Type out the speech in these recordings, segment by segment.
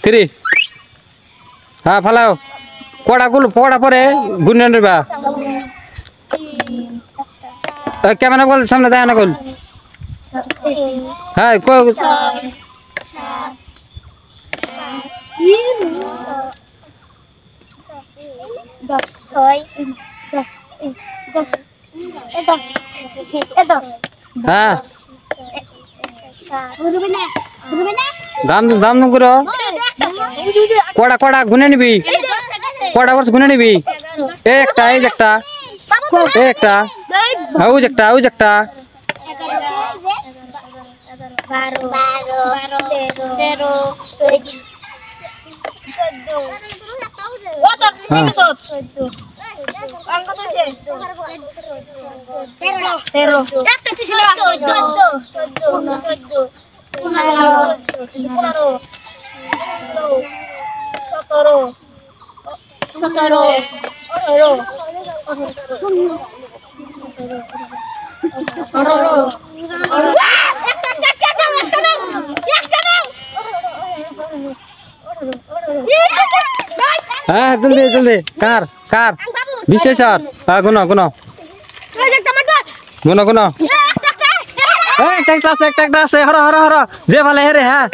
3 হ্যাঁ ফালাও কোড়া পরে গুনে নিবা ক্যামেরা বল সামনে দেয় না গোল হ্যাঁ কো 10 হ্যাঁ দাম করো কোড়া গুনে নিবি কোড়া বর্ষ গুনে নিবি একটা এই একটা ওই একটা হ্যাঁ জলদি কার 20 স্যার হ্যাঁ গুনো এই একটা আছে হর যে ভালো হে রে হ্যাঁ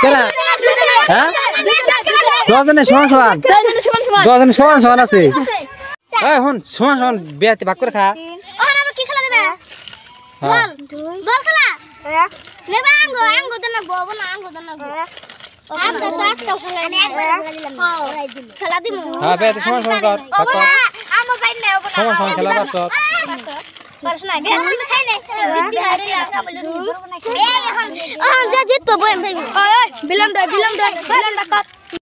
কেরা হ্যাঁ 10 জনের সমান আছে এই হন সমান বিয়াতে ভাগ করে খা আবার কি খেলা দেবে বল খেলা নেবা আঙ্গো দেন না বব না আঙ্গো দেন না আমরা তো একটা খেলা আমি একবার খেলা দিমু হ্যাঁ বিয়াতে সমান কর আমো ভাই না সমান খেলা করছ পারছনা বিয়াতে খাই নাই দিদি হারে এই এখন যা জিতবো বই ভাই ওই বিলম দা